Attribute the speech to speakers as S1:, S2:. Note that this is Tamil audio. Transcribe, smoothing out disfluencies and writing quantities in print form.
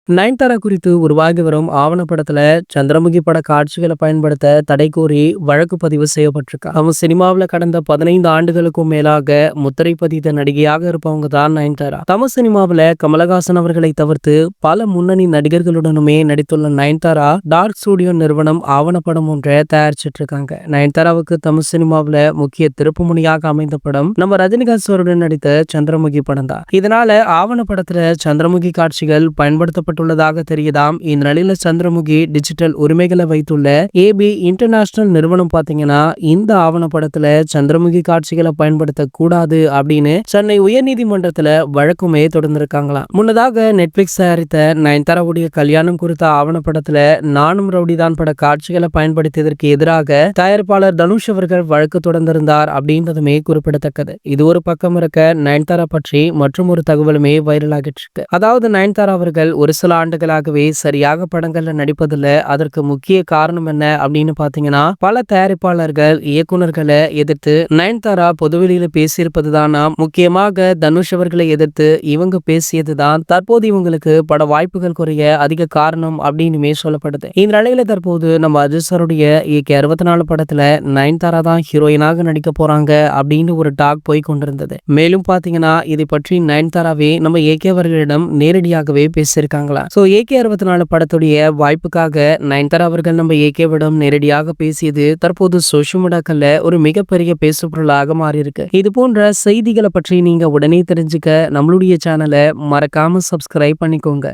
S1: நயன்தாரா குறித்து உருவாகி வரும் ஆவணப்படத்துல சந்திரமுகி பட காட்சிகளை பயன்படுத்த தடை கோரி வழக்கு பதிவு செய்யப்பட்டிருக்கு. அவங்க சினிமாவில் கடந்த 15 ஆண்டுகளுக்கும் மேலாக முத்திரை பதித்த நடிகையாக இருப்பவங்க தான் நயன்தாரா. தமிழ் சினிமாவில் கமலஹாசன் அவர்களை தவிர்த்து பல முன்னணி நடிகர்களுடனுமே நடித்துள்ள நயன்தாரா டார்க் ஸ்டுடியோ நிறுவனம் ஆவணப்படம் ஒன்றை தயாரிச்சிட்டு இருக்காங்க. நயன்தாராவுக்கு தமிழ் சினிமாவில் முக்கிய திருப்புமுனையாக அமைந்த படம் நம்ம ரஜினிகாந்த் அவருடன் நடித்த சந்திரமுகி படம் தான். இதனால ஆவணப்படத்துல சந்திரமுகி காட்சிகள் பயன்படுத்தப்பட்டுள்ளதாக தெரியுதாம். இந்த நிலையில சந்திரமுகி டிஜிட்டல் உரிமைகளை வைத்துள்ள ஏபி இன்டர்நேஷனல் நிறுவனம் பாத்தீங்கன்னா இந்த ஆவணப்படத்துல சந்திரமுகி காட்சிகளை பயன்படுத்த கூடாது அப்படின்னு சென்னை உயர்நீதிமன்றத்துல வழக்குமே தொடர்ந்திருக்காங்களாம். முன்னதாக நெட்ஃபிளிக்ஸ் தயாரித்த நயன்தாராவுடைய கல்யாணம் குறித்த ஆவணப்படத்துல நானும் ரவுடிதான் பட காட்சிகளை பயன்படுத்தியதற்கு எதிராக தயாரிப்பாளர் தனுஷ் அவர்கள் வழக்கு தொடர்ந்திருந்தார் அப்படின்றதுமே குறிப்பிடத்தக்கது. இது ஒரு பக்கம் இருக்க, நயன்தாரா பற்றி மற்றும் ஒரு தகவலுமே வைரல் ஆகிட்டு இருக்கு. அதாவது நயன்தாரா அவர்கள் ஒரு சில ஆண்டுகளாகவே சரியாக படங்கள்ல நடிப்பதில்ல. அதற்கு முக்கிய காரணம் என்ன அப்படின்னு பாத்தீங்கன்னா, பல தயாரிப்பாளர்கள் இயக்குனர்களை எதிர்த்து நயன்தாரா பொதுவெளியில பேசியிருப்பதுதானா, முக்கியமாக தனுஷ் அவர்களை எதிர்த்து இவங்க பேசியதுதான் தற்போது இவங்களுக்கு பட வாய்ப்புகள் குறைய அதிக காரணம் அப்படின்னுமே சொல்லப்படுது. இந்த நிலையில தற்போது நம்ம அஜித் சாருடைய AK 64 படத்துல நயன்தாரா தான் ஹீரோயினாக நடிக்க போறாங்க அப்படின்னு ஒரு டாக் போய் கொண்டிருந்தது. மேலும் பாத்தீங்கன்னா இதை பற்றி நயன்தாராவே நம்ம AK அவர்களிடம் நேரடியாகவே பேசியிருக்காங்களா. சோ AK 64 படத்துடைய வாய்ப்புக்காக நயன்தாரா அவர்கள் நம்ம AK-விடம் நேரடியாக பேசியது தற்போது சோஷியல் மீடியாக்கள்ல ஒரு மிகப்பெரிய பேசுபொருளாக மாறி இருக்கு. இது போன்ற செய்திகளை பற்றி நீங்க உடனே தெரிஞ்சுக்க நம்மளுடைய சேனலை மறக்காம சப்ஸ்கிரைப் பண்ணிக்கோங்க.